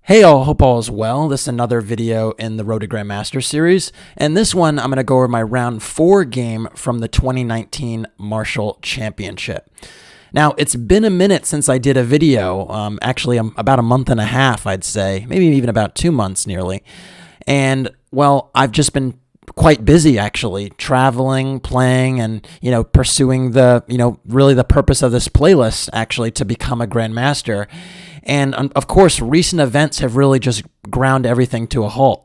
Hey all, hope all is well. This is another video in the Road to Grandmaster series, and this one I'm going to go over my round 4 game from the 2019 Marshall Championship. Now, it's been a minute since I did a video, actually about a month and a half, I'd say, maybe even about 2 months nearly, and well, I've just been quite busy actually, traveling, playing, and pursuing the really the purpose of this playlist actually to become a Grandmaster. And of course, recent events have really just ground everything to a halt.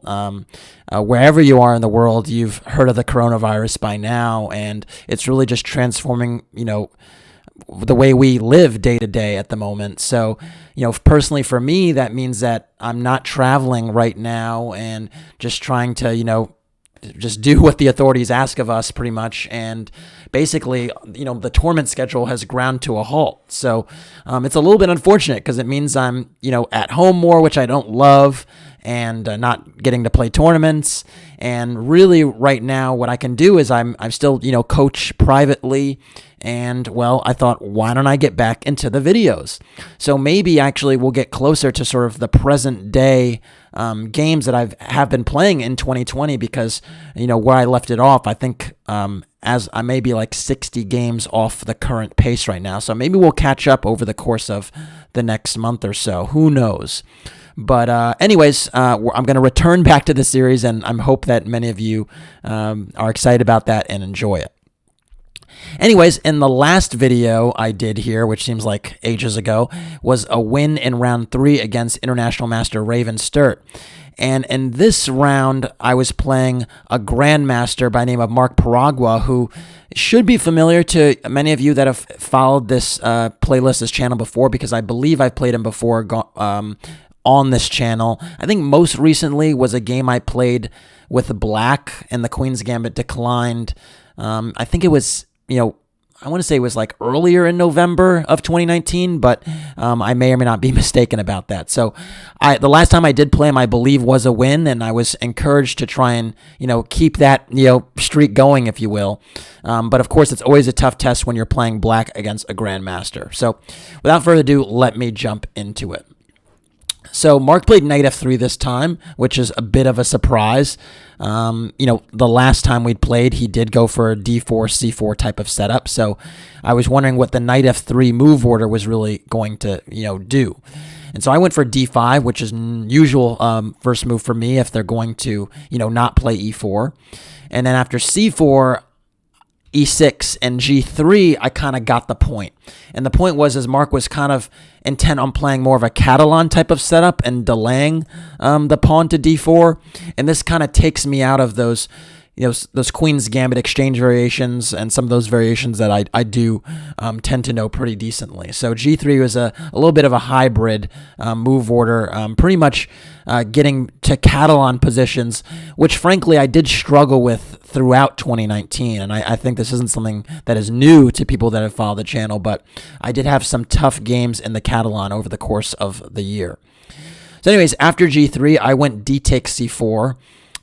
Wherever you are in the world, you've heard of the coronavirus by now, and it's really just transforming, the way we live day to day at the moment. So, personally for me, that means that I'm not traveling right now and just trying to, just do what the authorities ask of us pretty much. And basically, the tournament schedule has ground to a halt. So it's a little bit unfortunate because it means I'm, at home more, which I don't love, and not getting to play tournaments. And really right now what I can do is I'm still, coach privately. And well, I thought, why don't I get back into the videos? So maybe actually we'll get closer to sort of the present day games that have been playing in 2020, because where I left it off, I think as I may be like 60 games off the current pace right now. So maybe we'll catch up over the course of the next month or so. Who knows? But anyways, I'm going to return back to the series, and I hope that many of you are excited about that and enjoy it. Anyways, in the last video I did here, which seems like ages ago, was a win in round 3 against International Master Raven Sturt. And in this round, I was playing a Grandmaster by the name of Mark Paragua, who should be familiar to many of you that have followed this playlist, this channel before, because I believe I've played him before on this channel. I think most recently was a game I played with Black, and the Queen's Gambit declined. I think it was, I want to say it was like earlier in November of 2019, but I may or may not be mistaken about that. So the last time I did play him, I believe, was a win, and I was encouraged to try and, keep that, streak going, if you will. But of course, it's always a tough test when you're playing Black against a Grandmaster. So without further ado, let me jump into it. So Mark played knight f3 this time, which is a bit of a surprise. The last time we'd played, he did go for a d4, c4 type of setup. So I was wondering what the knight f3 move order was really going to, do. And so I went for d5, which is usual first move for me if they're going to, not play e4. And then after c4, e6 and g3, I kind of got the point. And the point was, as Mark was kind of intent on playing more of a Catalan type of setup and delaying the pawn to d4. And this kind of takes me out of those, those Queen's Gambit exchange variations and some of those variations that I do tend to know pretty decently. So g3 was a little bit of a hybrid move order, pretty much getting to Catalan positions, which frankly I did struggle with throughout 2019. And I think this isn't something that is new to people that have followed the channel, but I did have some tough games in the Catalan over the course of the year. So anyways, after g3, I went d takes c4.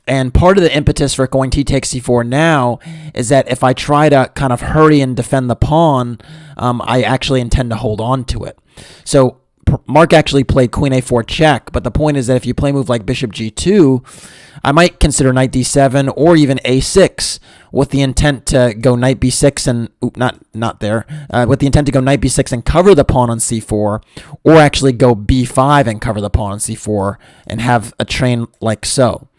And part of the impetus for going t takes c4 now is that if I try to kind of hurry and defend the pawn, I actually intend to hold on to it. So Mark actually played queen a4 check, but the point is that if you play a move like bishop g2, I might consider knight d7 or even a6 with the intent to go knight b6 and with the intent to go knight b6 and cover the pawn on c4, or actually go b5 and cover the pawn on c4 and have a train like so.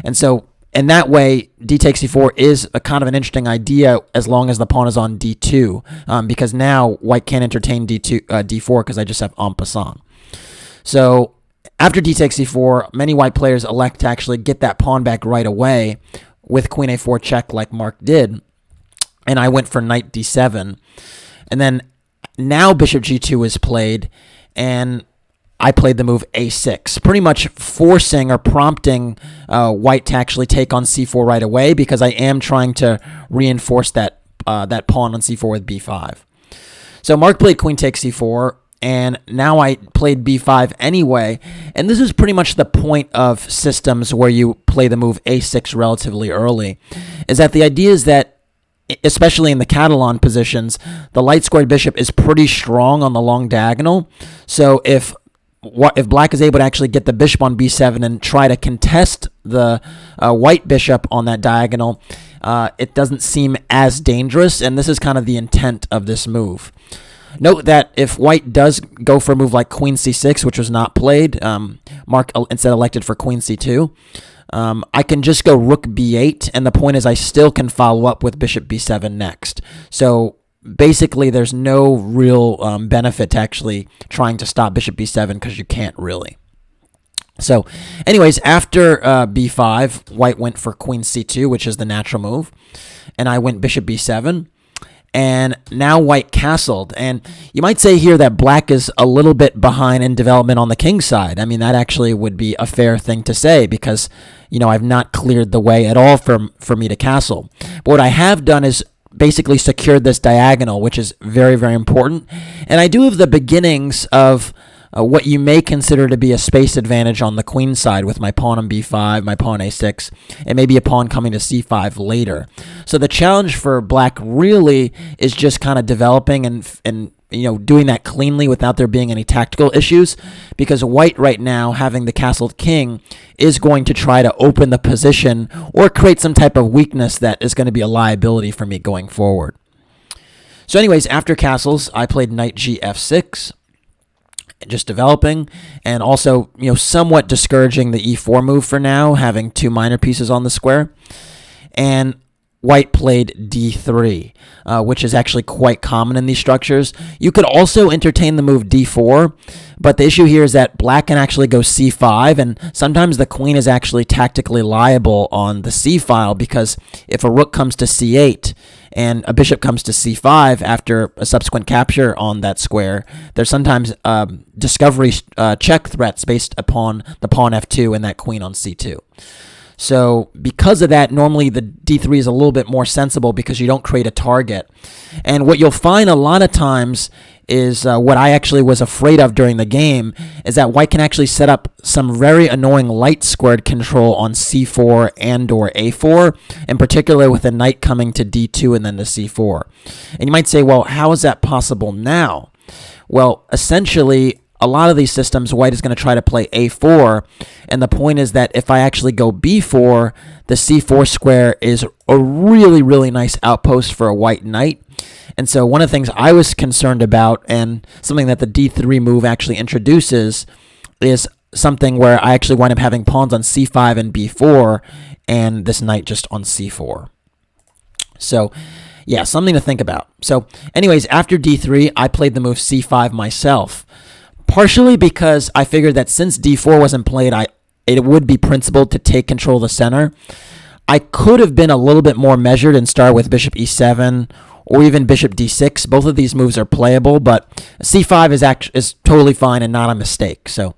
And so in that way, d takes c4 is a kind of an interesting idea as long as the pawn is on d2, because now white can't entertain d4 because I just have en passant. So after d takes c4, many white players elect to actually get that pawn back right away with queen a4 check like Mark did, and I went for knight d7. And then now bishop g2 is played, and I played the move a6, pretty much forcing or prompting white to actually take on c4 right away, because I am trying to reinforce that pawn on c4 with b5. So Mark played queen takes c4, and now I played b5 anyway. And this is pretty much the point of systems where you play the move a6 relatively early, is that the idea is that, especially in the Catalan positions, the light squared bishop is pretty strong on the long diagonal. So if if black is able to actually get the bishop on b7 and try to contest the white bishop on that diagonal, it doesn't seem as dangerous, and this is kind of the intent of this move. Note that if white does go for a move like queen c6, which was not played, Mark instead elected for queen c2, I can just go rook b8, and the point is I still can follow up with bishop b7 next. So basically there's no real benefit to actually trying to stop bishop b7 because you can't really. So anyways, after b5, white went for queen c2, which is the natural move, and I went bishop b7. And now white castled, and you might say here that black is a little bit behind in development on the king side. I mean, that actually would be a fair thing to say because, I've not cleared the way at all for me to castle. But what I have done is basically secured this diagonal, which is very, very important. And I do have the beginnings of what you may consider to be a space advantage on the queen side with my pawn on b5, my pawn a6, and maybe a pawn coming to c5 later. So the challenge for black really is just kind of developing and doing that cleanly without there being any tactical issues, because white right now, having the castled king, is going to try to open the position or create some type of weakness that is going to be a liability for me going forward. So anyways, after castles, I played knight gf6. Just developing, and also, somewhat discouraging the e4 move for now, having two minor pieces on the square. And white played d3, which is actually quite common in these structures. You could also entertain the move d4, but the issue here is that black can actually go c5, and sometimes the queen is actually tactically liable on the c file, because if a rook comes to c8, and a bishop comes to c5 after a subsequent capture on that square, there's sometimes discovery check threats based upon the pawn f2 and that queen on c2. So because of that, normally the d3 is a little bit more sensible because you don't create a target. And what you'll find a lot of times is what I actually was afraid of during the game, is that white can actually set up some very annoying light squared control on c4 and or a4, in particular with the knight coming to d2 and then to c4. And you might say, well, how is that possible now? Well, essentially, a lot of these systems, white is going to try to play a4, and the point is that if I actually go b4, the c4 square is a really, really nice outpost for a white knight. And so one of the things I was concerned about, and something that the d3 move actually introduces, is something where I actually wind up having pawns on c5 and b4, and this knight just on c4. So yeah, something to think about. So anyways, after d3, I played the move c5 myself, partially because I figured that since d4 wasn't played, it would be principled to take control of the center. I could have been a little bit more measured and start with bishop e7 or even bishop d6. Both of these moves are playable, but c5 is totally fine and not a mistake. So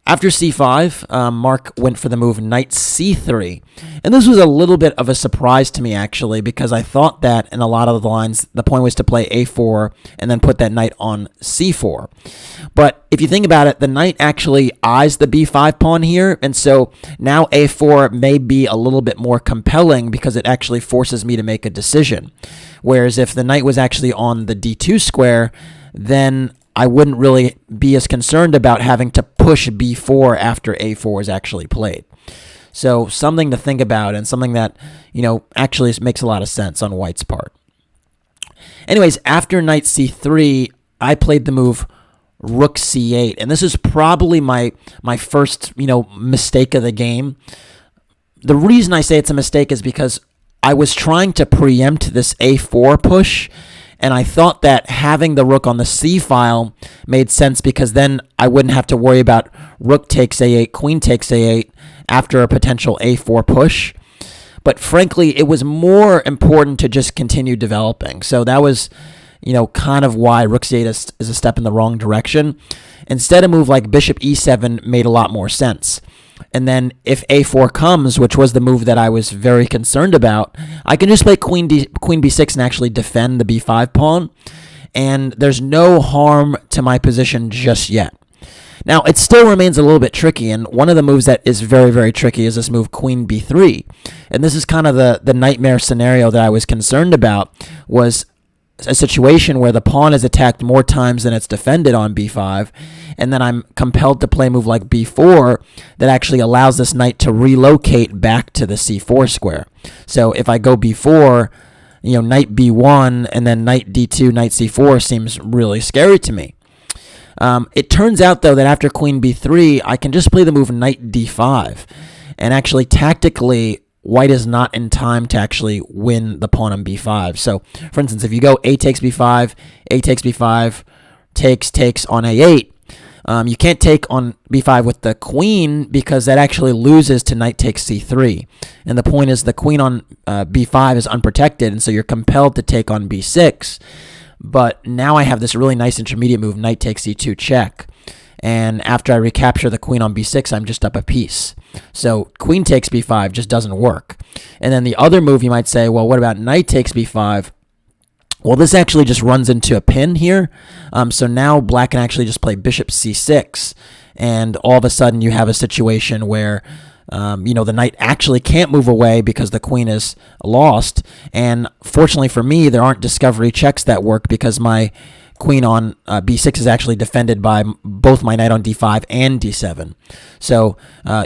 after c5, Mark went for the move knight c3. And this was a little bit of a surprise to me, actually, because I thought that in a lot of the lines, the point was to play a4 and then put that knight on c4. But if you think about it, the knight actually eyes the b5 pawn here, and so now a4 may be a little bit more compelling because it actually forces me to make a decision. Whereas if the knight was actually on the d2 square, then I wouldn't really be as concerned about having to push b4 after a4 is actually played. So something to think about, and something that, actually makes a lot of sense on white's part. Anyways, after knight c3, I played the move rook c8, and this is probably my first, mistake of the game. The reason I say it's a mistake is because I was trying to preempt this a4 push, and I thought that having the rook on the c file made sense because then I wouldn't have to worry about rook takes a8, queen takes a8 after a potential a4 push. But frankly, it was more important to just continue developing. So that was, kind of why rook c8 is a step in the wrong direction. Instead, a move like bishop e7 made a lot more sense. And then if a4 comes, which was the move that I was very concerned about, I can just play queen b6 and actually defend the b5 pawn. And there's no harm to my position just yet. Now, it still remains a little bit tricky, and one of the moves that is very, very tricky is this move queen b3. And this is kind of the nightmare scenario that I was concerned about, was a situation where the pawn is attacked more times than it's defended on b5, and then I'm compelled to play a move like b4 that actually allows this knight to relocate back to the c4 square. So if I go b4, knight b1, and then knight d2, knight c4 seems really scary to me. It turns out, though, that after queen b3, I can just play the move knight d5. And actually, tactically, white is not in time to actually win the pawn on b5. So, for instance, if you go a takes b5, takes on a8, you can't take on b5 with the queen because that actually loses to knight takes c3. And the point is the queen on b5 is unprotected, and so you're compelled to take on b6. But now I have this really nice intermediate move, knight takes c2 check. And after I recapture the queen on b6, I'm just up a piece. So queen takes b5 just doesn't work. And then the other move, you might say, well, what about knight takes b5? Well, this actually just runs into a pin here. So now black can actually just play bishop c6. And all of a sudden you have a situation where the knight actually can't move away because the queen is lost. And fortunately for me, there aren't discovery checks that work because my queen on b6 is actually defended by both my knight on d5 and d7. So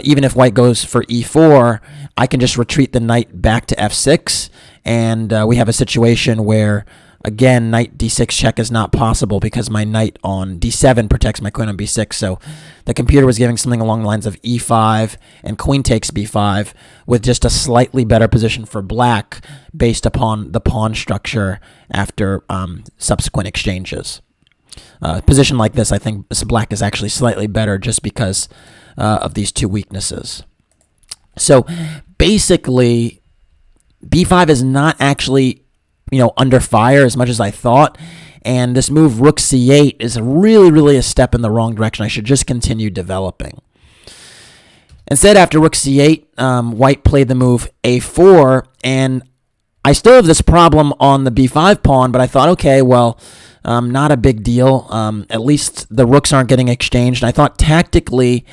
even if white goes for e4, I can just retreat the knight back to f6. And we have a situation where, again, knight d6 check is not possible because my knight on d7 protects my queen on b6. So the computer was giving something along the lines of e5 and queen takes b5 with just a slightly better position for black based upon the pawn structure after subsequent exchanges. A position like this, I think black is actually slightly better just because of these two weaknesses. So basically, b5 is not actually under fire as much as I thought. And this move, rook c8, is really a step in the wrong direction. I should just continue developing. Instead, after rook c8, white played the move a4. And I still have this problem on the b5 pawn, but I thought, okay, well, not a big deal. At least the rooks aren't getting exchanged. And I thought tactically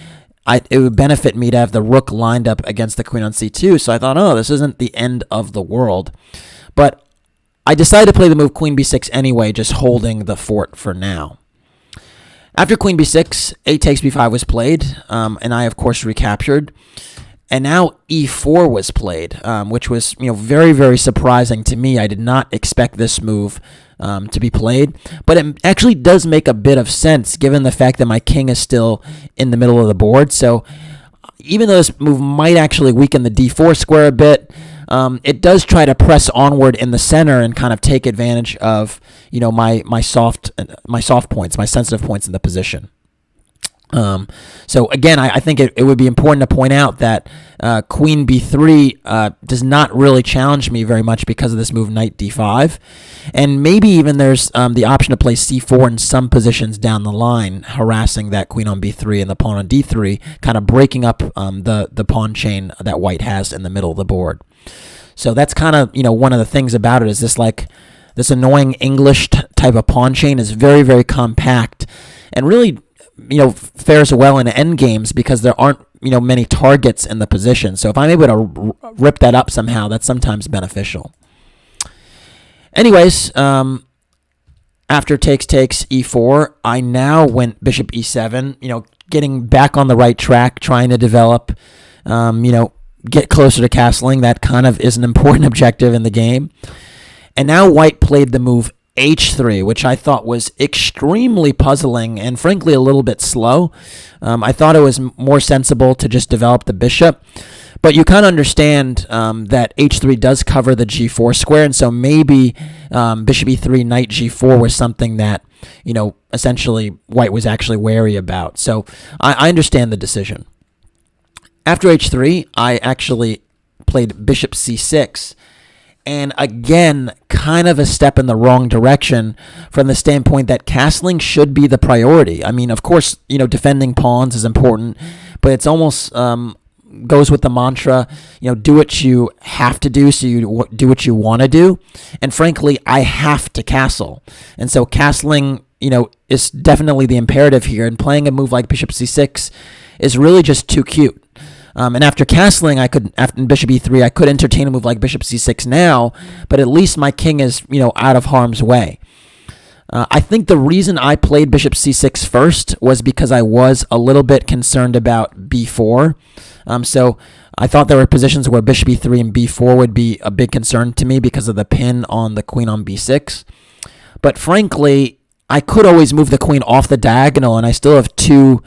it would benefit me to have the rook lined up against the queen on c2. So I thought, oh, this isn't the end of the world. But I decided to play the move queen b6 anyway, just holding the fort for now. After queen b6, a takes b5 was played, and I, of course, recaptured. And now e4 was played, which was very surprising to me. I did not expect this move to be played, but it actually does make a bit of sense given the fact that my king is still in the middle of the board. So even though this move might actually weaken the d4 square a bit, it does try to press onward in the center and kind of take advantage of my soft points, my sensitive points in the position. So again, I think it would be important to point out that queen b3 does not really challenge me very much because of this move knight d5, and maybe even there's the option to play c4 in some positions down the line, harassing that queen on b3 and the pawn on d3, kind of breaking up the pawn chain that white has in the middle of the board. So that's kind of one of the things about it is this annoying English type of pawn chain is very compact and really fares well in endgames because there aren't many targets in the position. So if I'm able to rip that up somehow, that's sometimes beneficial. Anyways, after takes e4, I now went bishop e7, getting back on the right track, trying to develop, get closer to castling. That kind of is an important objective in the game. And now white played the move h3, which I thought was extremely puzzling and frankly a little bit slow. I thought it was more sensible to just develop the bishop, but you kind of understand that h3 does cover the g4 square, and so maybe bishop e3, knight g4 was something that essentially white was actually wary about. So I understand the decision. After h3, I actually played bishop c6. And again, kind of a step in the wrong direction from the standpoint that castling should be the priority. I mean, of course, defending pawns is important, but it's almost goes with the mantra, do what you have to do so you do what you want to do. And frankly, I have to castle. And so castling, is definitely the imperative here. And playing a move like bishop c6 is really just too cute. And after castling, after bishop e3, I could entertain a move like bishop c6 now, but at least my king is, out of harm's way. I think the reason I played bishop c6 first was because I was a little bit concerned about b4. So I thought there were positions where bishop e3 and b4 would be a big concern to me because of the pin on the queen on b6. But frankly, I could always move the queen off the diagonal, and I still have two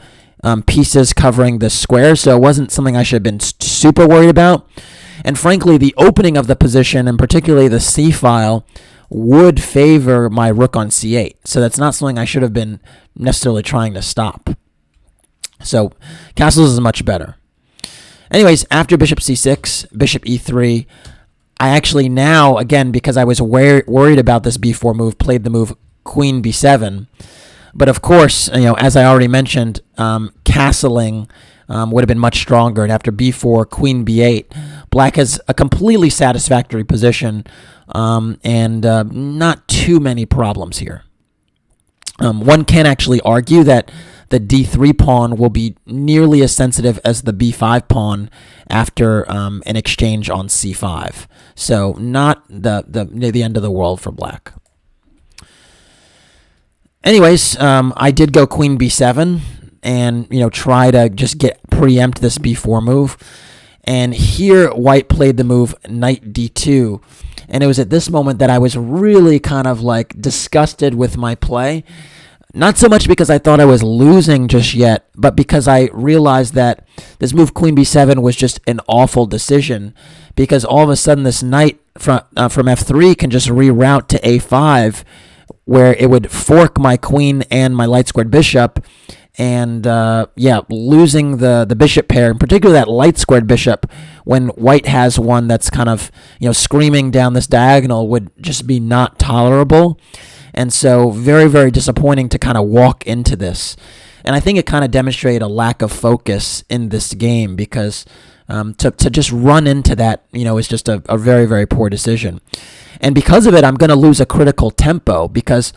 pieces covering the square, so it wasn't something I should have been super worried about. And frankly, the opening of the position, and particularly the c file, would favor my rook on c8. So that's not something I should have been necessarily trying to stop. So castles is much better. Anyways, after bishop c6, bishop e3, I actually now, again, because I was worried about this b4 move, played the move queen b7. But of course, as I already mentioned, castling would have been much stronger. And after b4, queen b8, black has a completely satisfactory position and not too many problems here. One can actually argue that the d3 pawn will be nearly as sensitive as the b5 pawn after an exchange on c5. So not the end of the world for black. Anyways, I did go queen b7 and, try to just preempt this b4 move. And here white played the move knight d2. And it was at this moment that I was really kind of like disgusted with my play. Not so much because I thought I was losing just yet, but because I realized that this move queen b7 was just an awful decision, because all of a sudden this knight from f3 can just reroute to a5, where it would fork my queen and my light squared bishop, and losing the bishop pair, in particular that light squared bishop, when white has one that's kind of screaming down this diagonal, would just be not tolerable. And so very, very disappointing to kind of walk into this. And I think it kind of demonstrated a lack of focus in this game, because to just run into that, is just a very, very poor decision. And because of it, I'm going to lose a critical tempo, because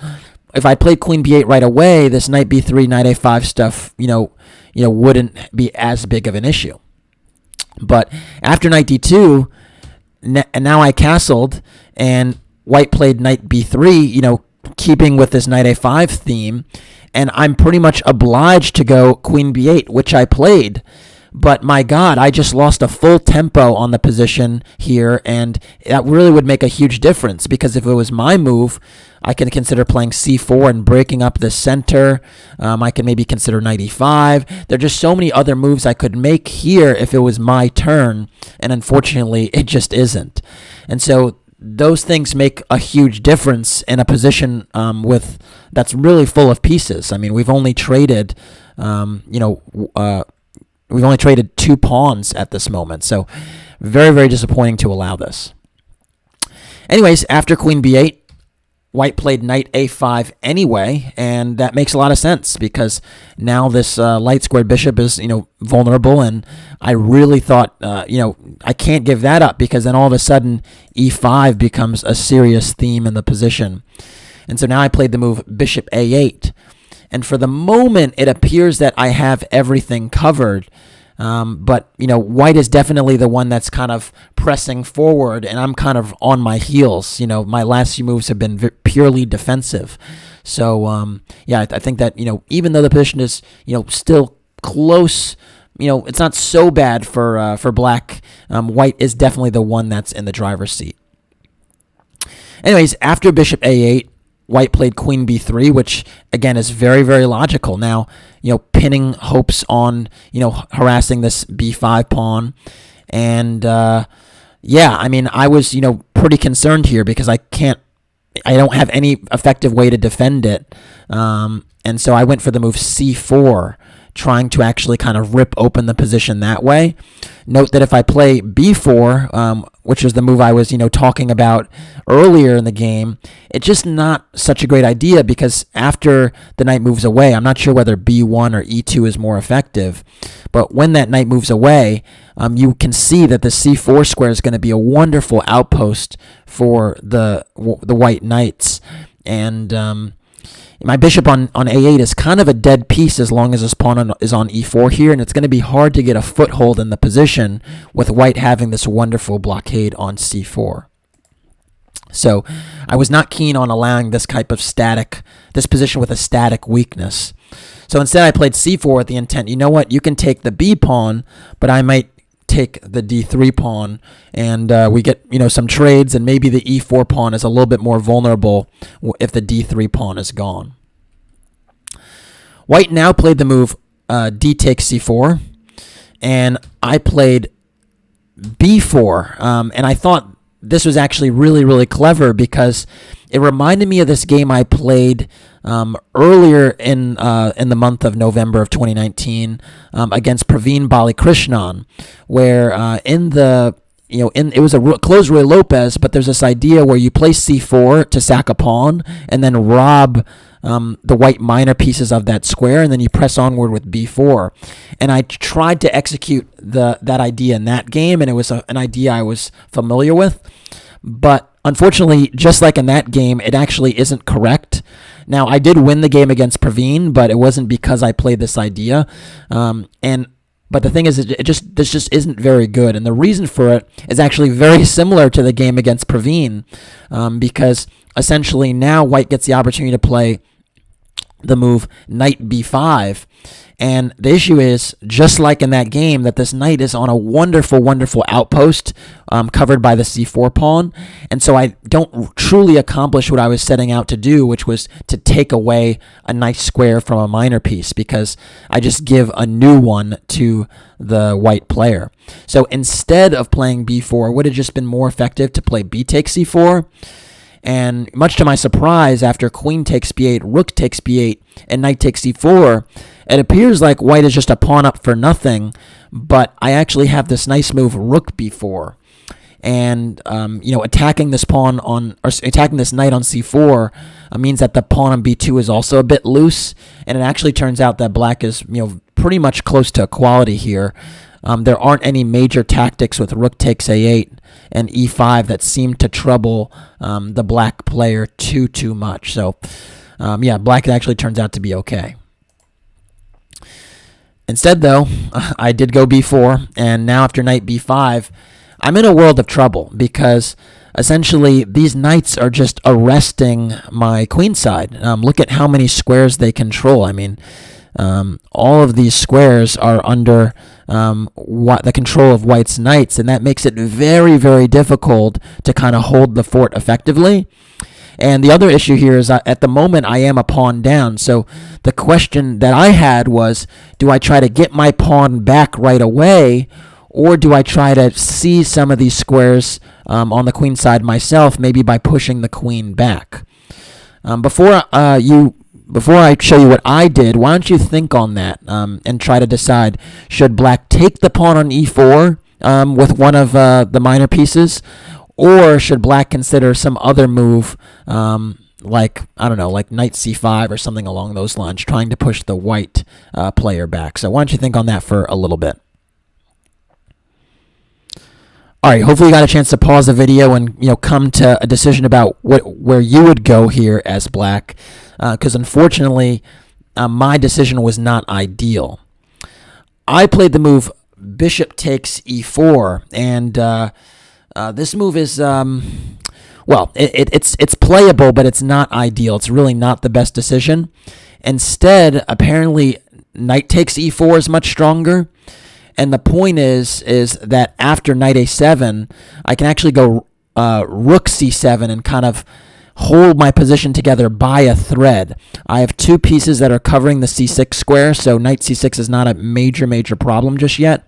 if I played queen b8 right away, this knight b3, knight a5 stuff, wouldn't be as big of an issue. But after knight d2, and now I castled, and white played knight b3, keeping with this knight a5 theme, and I'm pretty much obliged to go queen b8, which I played. But my God, I just lost a full tempo on the position here, and that really would make a huge difference, because if it was my move, I can consider playing c4 and breaking up the center. I can maybe consider knight e5. There are just so many other moves I could make here if it was my turn, and unfortunately, it just isn't. And so those things make a huge difference in a position that's really full of pieces. I mean, we've only traded, we've only traded 2 pawns at this moment, so very, very disappointing to allow this. Anyways, after queen b8, white played knight a5 anyway, and that makes a lot of sense, because now this light squared bishop is, vulnerable, and I really thought, I can't give that up, because then all of a sudden e5 becomes a serious theme in the position. And so now I played the move bishop a8. And for the moment, it appears that I have everything covered. But, white is definitely the one that's kind of pressing forward, and I'm kind of on my heels. My last few moves have been purely defensive. So, I think that, even though the position is, still close, it's not so bad for black. White is definitely the one that's in the driver's seat. Anyways, after bishop a8, white played queen b3, which, again, is very, very logical. Now, pinning hopes on, harassing this b5 pawn. And, I was, pretty concerned here, because I don't have any effective way to defend it. And so I went for the move c4, trying to actually kind of rip open the position that way. Note that if I play b4, which is the move I was, talking about earlier in the game, it's just not such a great idea, because after the knight moves away, I'm not sure whether b1 or e2 is more effective, but when that knight moves away, you can see that the c4 square is going to be a wonderful outpost for the white knights. And My bishop on a8 is kind of a dead piece as long as his pawn is on e4 here, and it's going to be hard to get a foothold in the position with white having this wonderful blockade on c4. So I was not keen on allowing this position with a static weakness. So instead I played c4 with the intent, you know what, you can take the b pawn, but I might take the d3 pawn, and we get some trades, and maybe the e4 pawn is a little bit more vulnerable if the d3 pawn is gone. White now played the move d takes c4, and I played b4, and I thought this was actually really, really clever because it reminded me of this game I played earlier in the month of November of 2019 against Praveen Balakrishnan, where it was a closed Ruy Lopez, but there's this idea where you play c4 to sack a pawn and then rob the white minor pieces of that square, and then you press onward with b4. And I tried to execute that idea in that game, and it was an idea I was familiar with. But unfortunately, just like in that game, it actually isn't correct. Now, I did win the game against Praveen, but it wasn't because I played this idea. But the thing is, this just isn't very good. And the reason for it is actually very similar to the game against Praveen, because essentially now white gets the opportunity to play the move knight b5. And the issue is, just like in that game, that this knight is on a wonderful, wonderful outpost covered by the c4 pawn. And so I don't truly accomplish what I was setting out to do, which was to take away a nice square from a minor piece, because I just give a new one to the white player. So instead of playing b4, it would have just been more effective to play b takes c4. And much to my surprise, after queen takes b8, rook takes b8, and knight takes c4, it appears like white is just a pawn up for nothing, but I actually have this nice move, rook b4. And, attacking this attacking this knight on c4 means that the pawn on b2 is also a bit loose, and it actually turns out that black is, pretty much close to equality here. There aren't any major tactics with rook takes a8 and e5 that seem to trouble the black player too much. So, black actually turns out to be okay. Instead, though, I did go b4, and now after knight b5, I'm in a world of trouble because essentially these knights are just arresting my queen side. Look at how many squares they control. I mean, all of these squares are under the control of white's knights, and that makes it very, very difficult to kind of hold the fort effectively. And the other issue here is at the moment I am a pawn down, so the question that I had was, do I try to get my pawn back right away, or do I try to seize some of these squares on the queen side myself, maybe by pushing the queen back? Before I show you what I did, why don't you think on that and try to decide, should black take the pawn on e4 with one of the minor pieces, or should black consider some other move like knight c5 or something along those lines, trying to push the white player back? So why don't you think on that for a little bit? All right, hopefully you got a chance to pause the video and come to a decision about where you would go here as black, because unfortunately my decision was not ideal. I played the move bishop takes e4, and this move is it's playable, but it's not ideal. It's really not the best decision. Instead, apparently knight takes e4 is much stronger. And the point is that after knight a7, I can actually go rook c7 and kind of hold my position together by a thread. I have two pieces that are covering the c6 square, so knight c6 is not a major problem just yet.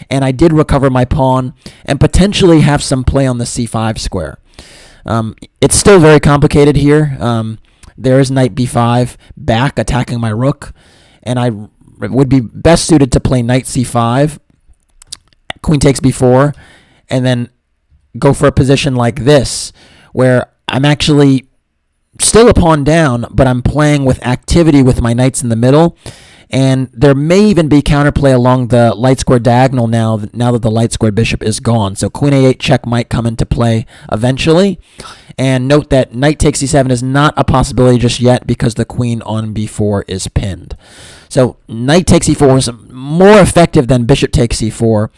And I did recover my pawn and potentially have some play on the c5 square. It's still very complicated here. There is knight b5 back attacking my rook, and I would be best suited to play knight c5, queen takes b4, and then go for a position like this, where I'm actually still a pawn down, but I'm playing with activity with my knights in the middle, and there may even be counterplay along the light square diagonal now that the light square bishop is gone. So queen a8 check might come into play eventually, And note that knight takes c7 is not a possibility just yet because the queen on b4 is pinned. So knight takes e4 was more effective than bishop takes c4.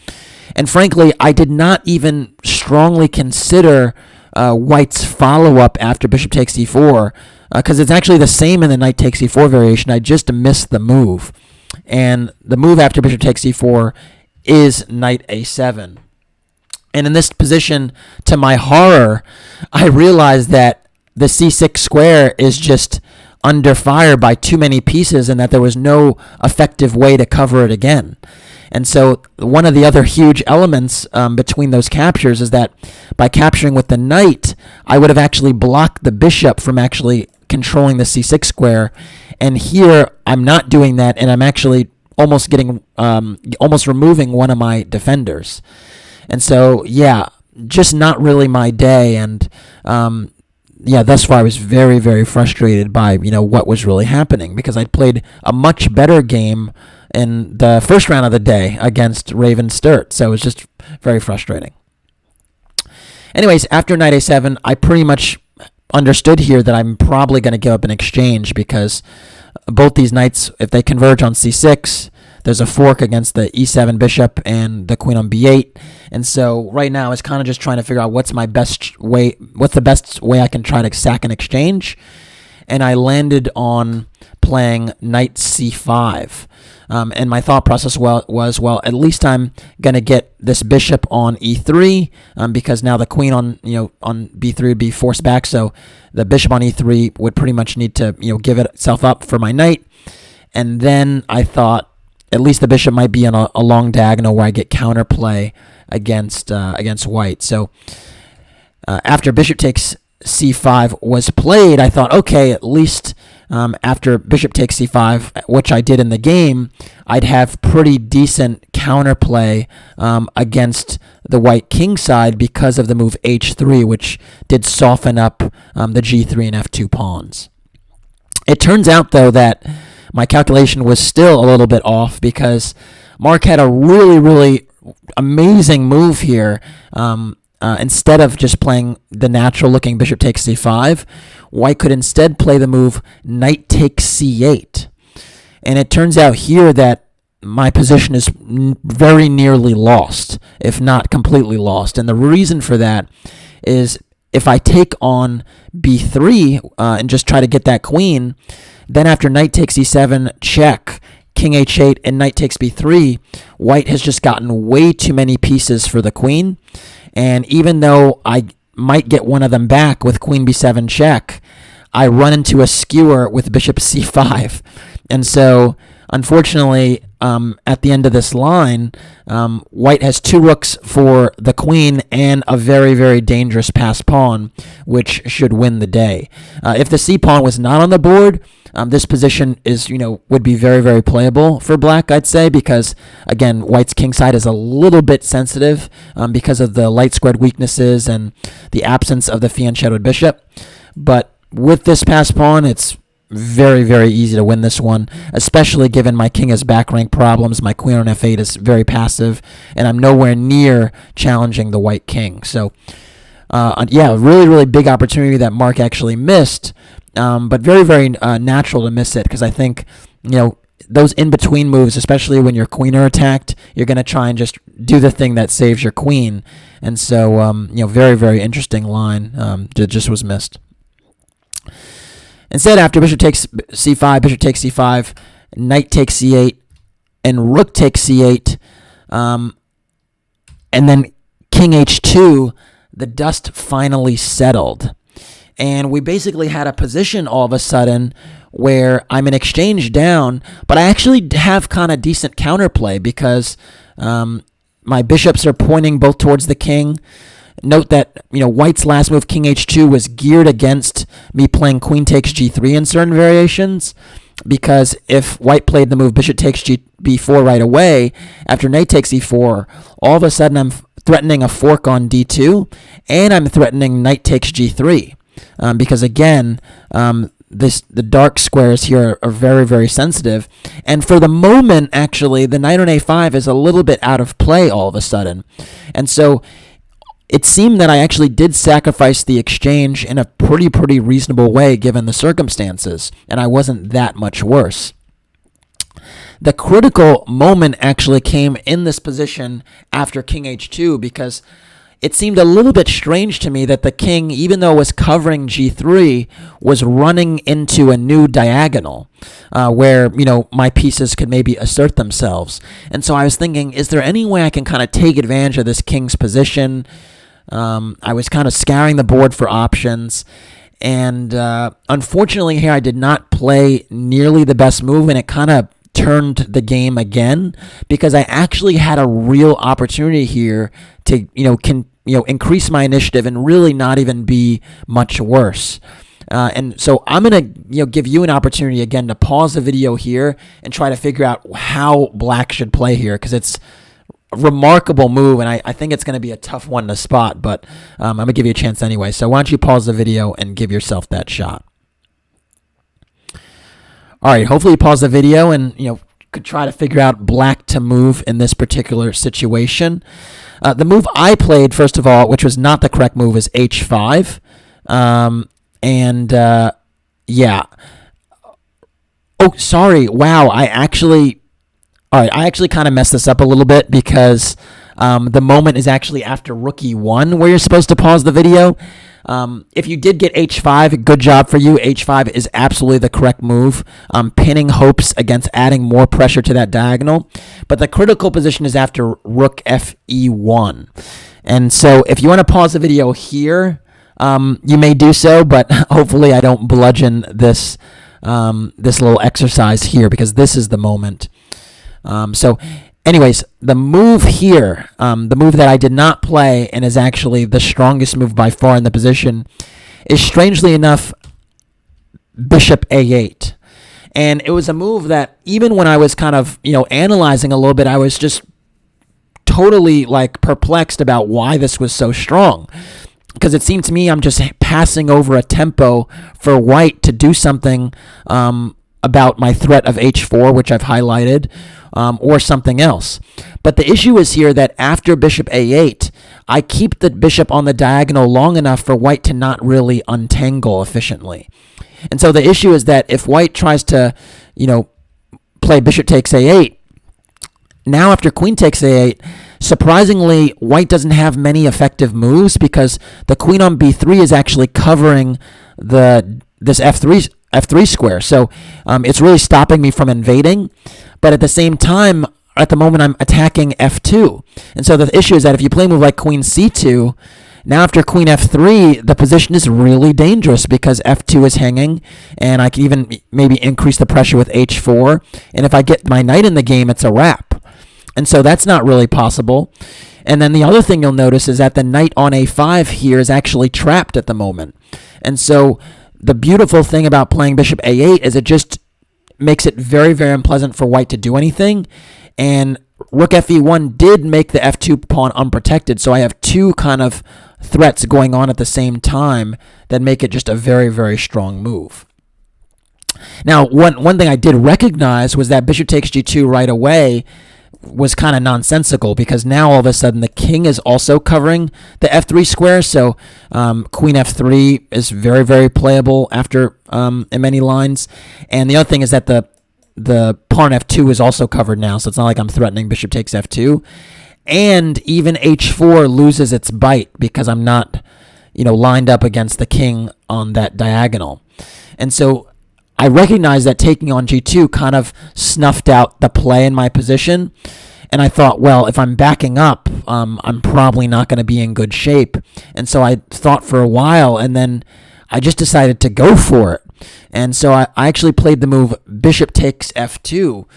And frankly, I did not even strongly consider white's follow-up after bishop takes e4 because it's actually the same in the knight takes e4 variation. I just missed the move. And the move after bishop takes e4 is knight a7. And in this position, to my horror, I realized that the c6 square is just under fire by too many pieces and that there was no effective way to cover it again. And so one of the other huge elements between those captures is that by capturing with the knight, I would have actually blocked the bishop from actually controlling the c6 square. And here, I'm not doing that, and I'm actually almost removing one of my defenders. And so, yeah, just not really my day. And thus far I was very, very frustrated by what was really happening because I'd played a much better game in the first round of the day against Raven Sturt. So it was just very frustrating. Anyways, after knight a7, I pretty much understood here that I'm probably going to give up an exchange because both these knights, if they converge on c6, there's a fork against the e7 bishop and the queen on b8. And so right now it's kind of just trying to figure out what's the best way I can try to sack an exchange. And I landed on playing knight c5. And my thought process was, at least I'm going to get this bishop on e3 because now the queen on b3 would be forced back. So the bishop on e3 would pretty much need to give itself up for my knight. And then I thought at least the bishop might be on a long diagonal where I get counterplay against white. So after bishop takes c5 was played, I thought, okay, at least after bishop takes c5, which I did in the game, I'd have pretty decent counterplay against the white king side because of the move h3, which did soften up the g3 and f2 pawns. It turns out, though, that my calculation was still a little bit off because Mark had a really, really amazing move here. Instead of just playing the natural-looking bishop takes c5, white could instead play the move knight takes c8. And it turns out here that my position is very nearly lost, if not completely lost. And the reason for that is if I take on b3 and just try to get that queen, then after knight takes e7, check, king h8, and knight takes b3, white has just gotten way too many pieces for the queen. And even though I might get one of them back with queen b7 check, I run into a skewer with bishop c5. And so, unfortunately, at the end of this line, white has two rooks for the queen and a very, very dangerous passed pawn, which should win the day. If the c pawn was not on the board, this position would be very, very playable for black, I'd say, because, again, white's king side is a little bit sensitive because of the light squared weaknesses and the absence of the fianchettoed bishop. But with this passed pawn, it's very, very easy to win this one, especially given my king has back rank problems, my queen on f8 is very passive, and I'm nowhere near challenging the white king. So, really, really big opportunity that Mark actually missed, but very, very natural to miss it because I think, those in-between moves, especially when your queen are attacked, you're going to try and just do the thing that saves your queen. And so, very, very interesting line that just was missed. Instead, after bishop takes c5, knight takes c8, and rook takes c8, and then king h2, the dust finally settled. And we basically had a position all of a sudden where I'm in exchange down, but I actually have kind of decent counterplay because my bishops are pointing both towards the king. Note that, white's last move, king h2, was geared against me playing queen takes g3 in certain variations, because if white played the move bishop takes b4 right away, after knight takes e4, all of a sudden I'm threatening a fork on d2, and I'm threatening knight takes g3, because again, the dark squares here are very, very sensitive. And for the moment, actually, the knight on a5 is a little bit out of play all of a sudden. And so it seemed that I actually did sacrifice the exchange in a pretty reasonable way given the circumstances, and I wasn't that much worse. The critical moment actually came in this position after king h2, because it seemed a little bit strange to me that the king, even though it was covering g3, was running into a new diagonal where, my pieces could maybe assert themselves. And so I was thinking, is there any way I can kind of take advantage of this king's position? I was kind of scouring the board for options. And unfortunately here I did not play nearly the best move, and it kind of turned the game again, because I actually had a real opportunity here to increase my initiative and really not even be much worse. And so I'm gonna give you an opportunity again to pause the video here and try to figure out how black should play here, because it's a remarkable move, and I think it's going to be a tough one to spot, but I'm going to give you a chance anyway. So why don't you pause the video and give yourself that shot. All right, hopefully you pause the video and could try to figure out black to move in this particular situation. The move I played, first of all, which was not the correct move, is h5. Yeah. Oh, sorry. Wow, I actually kind of messed this up a little bit, because the moment is actually after rook e1 where you're supposed to pause the video. If you did get h5, good job for you. h5 is absolutely the correct move, pinning hopes against adding more pressure to that diagonal. But the critical position is after rook fe1. And so if you want to pause the video here, you may do so, but hopefully I don't bludgeon this little exercise here, because this is the moment. So anyways, the move here, the move that I did not play and is actually the strongest move by far in the position, is strangely enough bishop a8. And it was a move that even when I was kind of, analyzing a little bit, I was just totally perplexed about why this was so strong. Because it seemed to me I'm just passing over a tempo for white to do something about my threat of h4, which I've highlighted, or something else. But the issue is here that after bishop a8, I keep the bishop on the diagonal long enough for white to not really untangle efficiently. And so the issue is that if white tries to, play bishop takes a8, now after queen takes a8, surprisingly, white doesn't have many effective moves, because the queen on b3 is actually covering this f3 square. So it's really stopping me from invading. But at the same time, at the moment, I'm attacking f2. And so the issue is that if you play a move like queen c2, now after queen f3, the position is really dangerous, because f2 is hanging, and I can even maybe increase the pressure with h4. And if I get my knight in the game, it's a wrap. And so that's not really possible. And then the other thing you'll notice is that the knight on a5 here is actually trapped at the moment. And so the beautiful thing about playing bishop a8 is it just makes it very unpleasant for white to do anything. And rook fe1 did make the f2 pawn unprotected, so I have two kind of threats going on at the same time that make it just a very strong move. Now, one thing I did recognize was that bishop takes g2 right away was kind of nonsensical, because now all of a sudden the king is also covering the f3 square, so queen f3 is very playable after in many lines. And the other thing is that the pawn f2 is also covered now, so it's not like I'm threatening bishop takes f2. And even h4 loses its bite, because I'm not lined up against the king on that diagonal. And so I recognize that taking on g2 kind of snuffed out the play in my position, and I thought, well, if I'm backing up, I'm probably not going to be in good shape. And so I thought for a while, and then I just decided to go for it. And so I actually played the move bishop takes f2,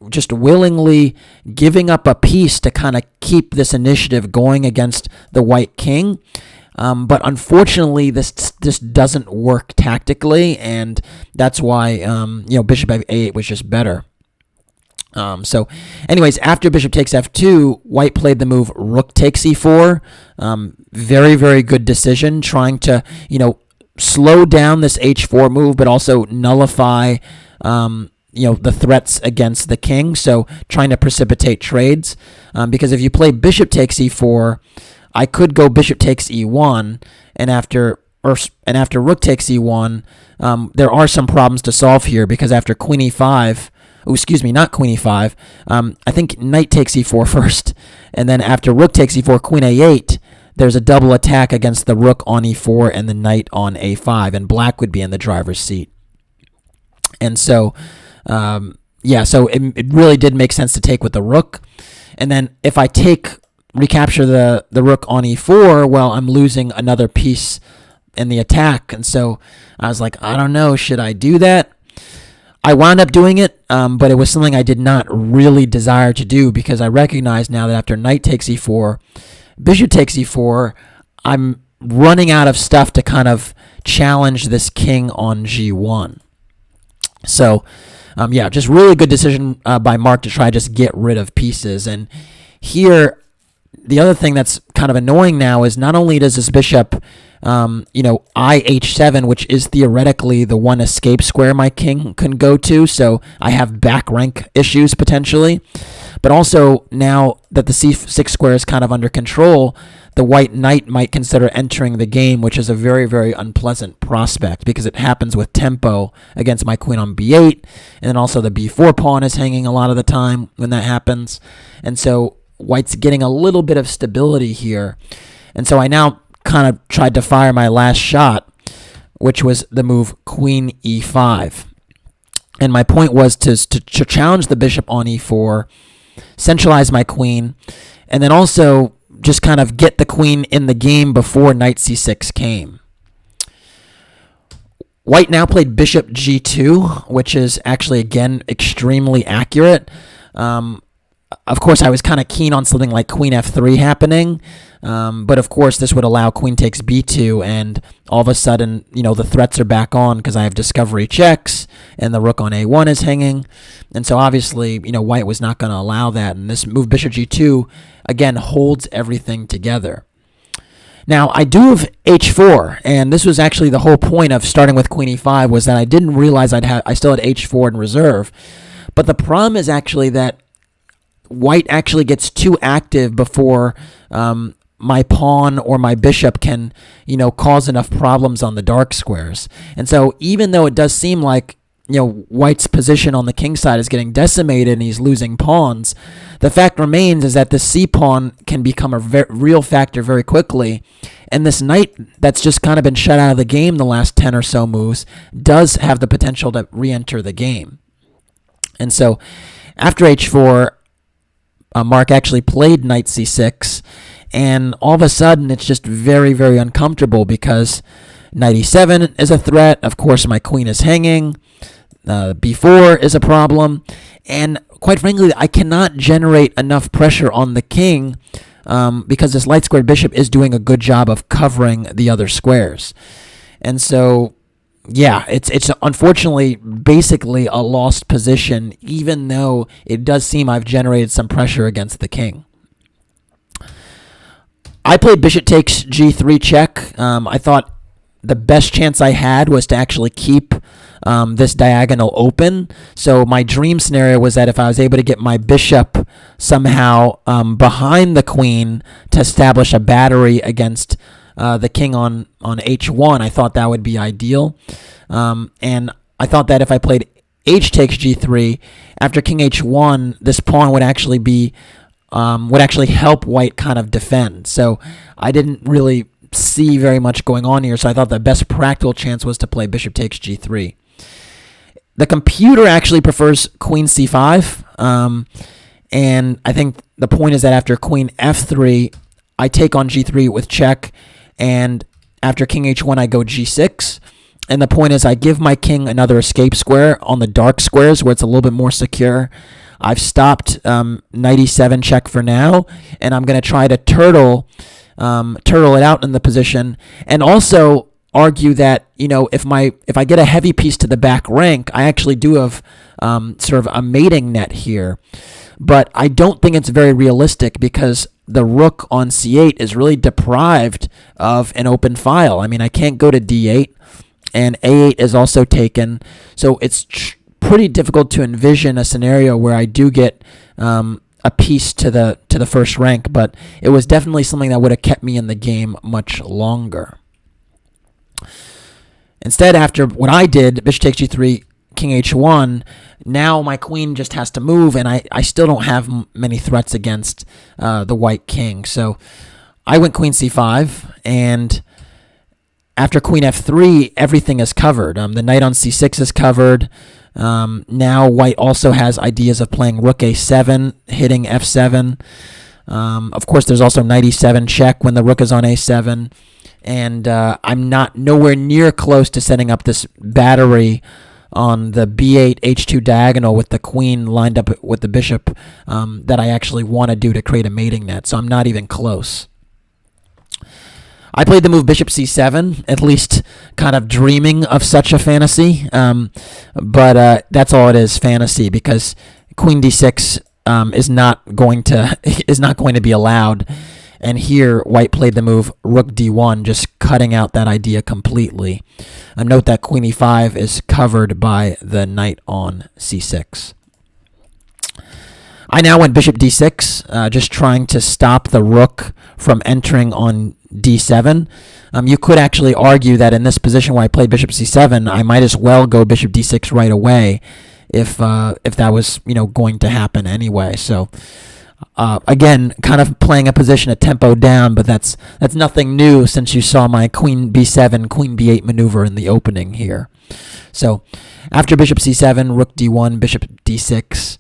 just willingly giving up a piece to kind of keep this initiative going against the white king. But unfortunately, this doesn't work tactically, and that's why bishop a8 was just better. So anyways, after bishop takes f2, white played the move rook takes e4. Very good decision, trying to slow down this h4 move, but also nullify the threats against the king. So trying to precipitate trades, because if you play bishop takes e4, I could go bishop takes e1, and after rook takes e1, there are some problems to solve here, because after queen e5, not queen e5, I think knight takes e4 first, and then after rook takes e4, queen a8, there's a double attack against the rook on e4 and the knight on a5, and black would be in the driver's seat. And so, so it really did make sense to take with the rook. And then if I recapture the rook on e4, well, I'm losing another piece in the attack. And so I was like, I don't know, should I do that? I wound up doing it, but it was something I did not really desire to do, because I recognize now that after knight takes e4, bishop takes e4, I'm running out of stuff to kind of challenge this king on g1. So, just really good decision by Mark to try to just get rid of pieces. And here, the other thing that's kind of annoying now is not only does this bishop, IH7, which is theoretically the one escape square my king can go to, so I have back rank issues potentially, but also now that the c6 square is kind of under control, the white knight might consider entering the game, which is a very, very unpleasant prospect, because it happens with tempo against my queen on b8, and then also the b4 pawn is hanging a lot of the time when that happens, and so white's getting a little bit of stability here. And so I now kind of tried to fire my last shot, which was the move queen e5. And my point was to challenge the bishop on e4, centralize my queen, and then also just kind of get the queen in the game before knight c6 came. White now played bishop g2, which is actually, again, extremely accurate. Of course, I was kind of keen on something like queen f3 happening, but of course this would allow queen takes b2, and all of a sudden, the threats are back on because I have discovery checks, and the rook on a1 is hanging, and so obviously, white was not going to allow that, and this move bishop g2, again, holds everything together. Now, I do have h4, and this was actually the whole point of starting with queen e5, was that I didn't realize I still had h4 in reserve, but the problem is actually that white actually gets too active before my pawn or my bishop can, cause enough problems on the dark squares. And so even though it does seem like, white's position on the king side is getting decimated and he's losing pawns, the fact remains is that the c pawn can become a real factor very quickly. And this knight that's just kind of been shut out of the game the last 10 or so moves does have the potential to re-enter the game. And so after h4, Mark actually played knight c6, and all of a sudden it's just very, very uncomfortable, because knight e7 is a threat. Of course, my queen is hanging. b4 is a problem, and quite frankly, I cannot generate enough pressure on the king because this light squared bishop is doing a good job of covering the other squares. And so, yeah, it's unfortunately basically a lost position, even though it does seem I've generated some pressure against the king. I played bishop takes g3 check. I thought the best chance I had was to actually keep this diagonal open. So my dream scenario was that if I was able to get my bishop somehow behind the queen to establish a battery against the king on h1, I thought that would be ideal. And I thought that if I played h takes g3, after king h1, this pawn would actually be would actually help white kind of defend. So I didn't really see very much going on here, so I thought the best practical chance was to play bishop takes g3. The computer actually prefers queen c5, and I think the point is that after queen f3, I take on g3 with check, and after king h1, I go g6. And the point is I give my king another escape square on the dark squares where it's a little bit more secure. I've stopped knight e7 check for now, and I'm going to try to turtle it out in the position, and also argue that, if I get a heavy piece to the back rank, I actually do have sort of a mating net here. But I don't think it's very realistic, because the rook on c8 is really deprived of an open file. I mean, I can't go to d8, and a8 is also taken, so it's pretty difficult to envision a scenario where I do get a piece to the first rank, but it was definitely something that would have kept me in the game much longer. Instead, after what I did, bishop takes g3, king h1, now my queen just has to move, and I still don't have many threats against the white king. So I went queen c5, and after queen f3, everything is covered. The knight on c6 is covered. Now white also has ideas of playing rook a7, hitting f7. Of course, there's also knight e7 check when the rook is on a7. And I'm nowhere near close to setting up this battery on the b8, h2 diagonal with the queen lined up with the bishop that I actually want to do to create a mating net. So I'm not even close. I played the move bishop c7, at least kind of dreaming of such a fantasy. But that's all it is, fantasy, because queen d6 is not going to be allowed. And here, white played the move rook d1, just cutting out that idea completely. Note that queen e5 is covered by the knight on c6. I now went bishop d6, just trying to stop the rook from entering on d7. You could actually argue that in this position where I played bishop c7, I might as well go bishop d6 right away if that was going to happen anyway. So again, kind of playing a position a tempo down, but that's nothing new since you saw my queen b7, queen b8 maneuver in the opening here. So after bishop c7, rook d1, bishop d6,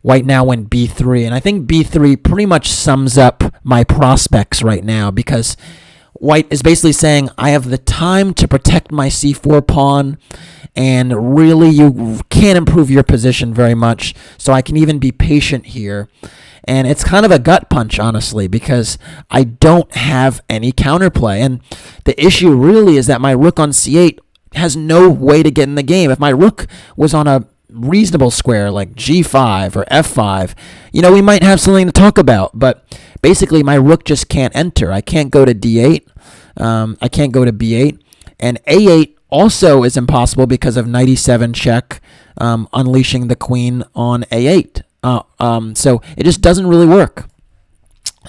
white now went b3, and I think b3 pretty much sums up my prospects right now, because white is basically saying, I have the time to protect my c4 pawn, and really you can't improve your position very much, so I can even be patient here. And it's kind of a gut punch, honestly, because I don't have any counterplay. And the issue really is that my rook on c8 has no way to get in the game. If my rook was on a reasonable square like g5 or f5, we might have something to talk about. But basically, my rook just can't enter. I can't go to d8. I can't go to b8. And a8 also is impossible because of knight e7 check, unleashing the queen on a8. So it just doesn't really work.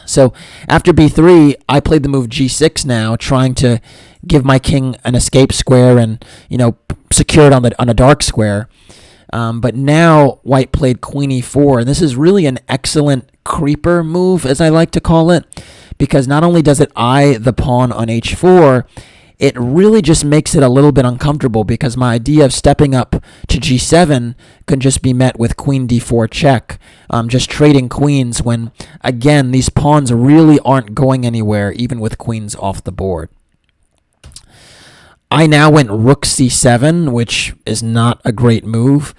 So after b3, I played the move g6 now, trying to give my king an escape square and secure it on a dark square. But now white played queen e4, and this is really an excellent creeper move, as I like to call it, because not only does it eye the pawn on h4, it really just makes it a little bit uncomfortable, because my idea of stepping up to g7 can just be met with queen d4 check, just trading queens when, again, these pawns really aren't going anywhere, even with queens off the board. I now went rook c7, which is not a great move,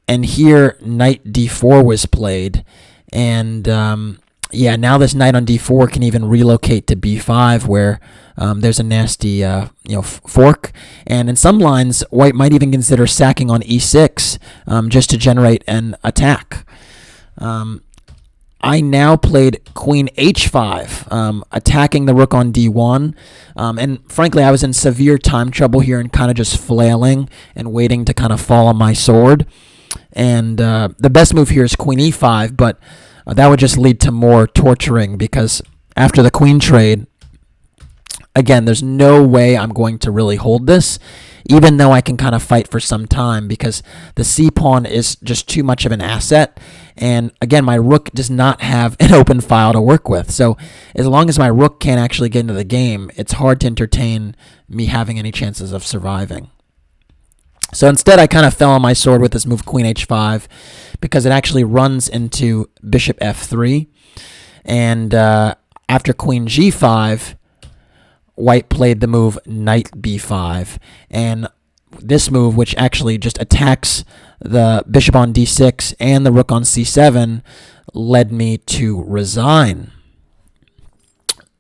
and here knight d4 was played, and now this knight on d4 can even relocate to b5, where there's a nasty fork, and in some lines, white might even consider sacking on e6 just to generate an attack. I now played queen h5, attacking the rook on d1, and frankly, I was in severe time trouble here and kind of just flailing and waiting to kind of fall on my sword. And the best move here is queen e5, but that would just lead to more torturing, because after the queen trade, again, there's no way I'm going to really hold this, even though I can kind of fight for some time, because the c-pawn is just too much of an asset. And again, my rook does not have an open file to work with. So as long as my rook can't actually get into the game, it's hard to entertain me having any chances of surviving. So instead, I kind of fell on my sword with this move queen h5, because it actually runs into bishop f3. And after queen g5, white played the move knight b5. And this move, which actually just attacks the bishop on d6 and the rook on c7, led me to resign.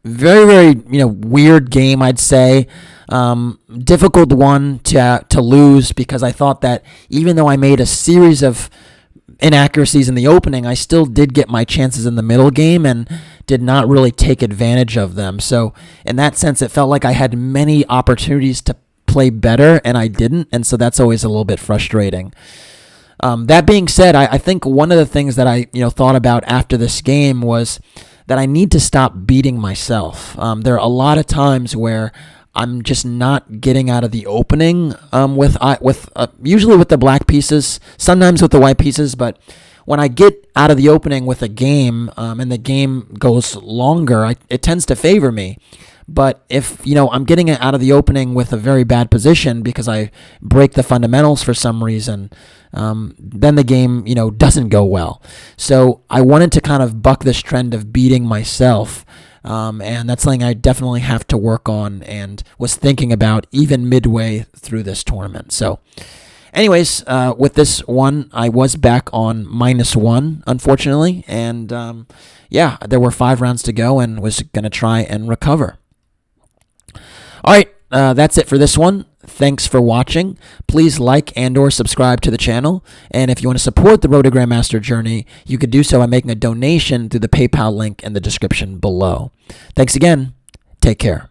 Very, very, weird game, I'd say. Difficult one to lose, because I thought that even though I made a series of inaccuracies in the opening, I still did get my chances in the middle game and did not really take advantage of them. So in that sense, it felt like I had many opportunities to play better and I didn't, and so that's always a little bit frustrating. That being said, I think one of the things that I thought about after this game was that I need to stop beating myself. There are a lot of times where I'm just not getting out of the opening with usually with the black pieces, sometimes with the white pieces, but when I get out of the opening with a game and the game goes longer, it tends to favor me. But if I'm getting it out of the opening with a very bad position because I break the fundamentals for some reason, then the game doesn't go well. So I wanted to kind of buck this trend of beating myself, and that's something I definitely have to work on and was thinking about even midway through this tournament. So anyways, with this one, I was back on -1, unfortunately, and yeah, there were 5 rounds to go and was going to try and recover. All right, that's it for this one. Thanks for watching. Please like and or subscribe to the channel. And if you want to support the Road to Grandmaster journey, you could do so by making a donation through the PayPal link in the description below. Thanks again. Take care.